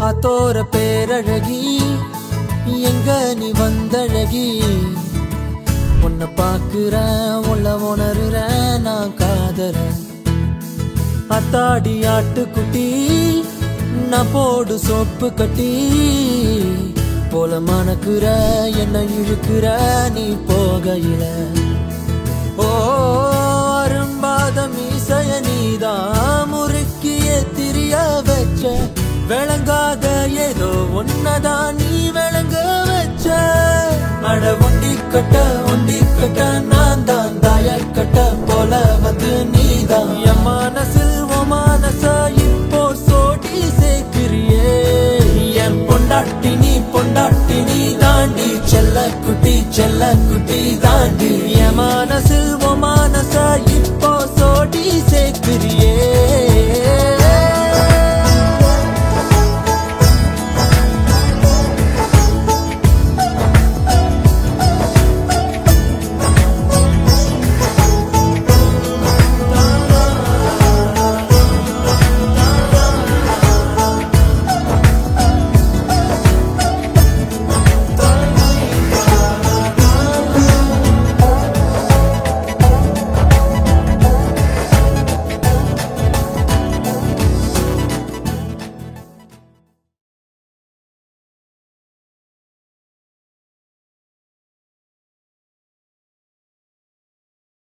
ஆத்தோர பேரழகி எங்க நீ வந்தழகி உன்னை பாக்குறேன் உள்ள உணர்றேன் நான் காதறேன் அத்தாடி ஆட்டுக்குட்டி நான் போடு சோப்பு கட்டி போல மணக்குற என்ன இழுக்கிற நீ போகையில ஓ அரும்பாத மீசைய நீதான் முறுக்கிய திரிய வச்ச விளங்காத ஏதோ ஒன்னதான் நீ விளங்க வச்ச அட ஒண்டி கட்ட நான் தான் தாய கட்ட போல வந்து நீதான் என் மனசில் ஓ மனச இப்போ சோடி சேர்க்கிறியே என் பொண்டாட்டி நீ தாண்டி செல்ல குட்டி தாண்டி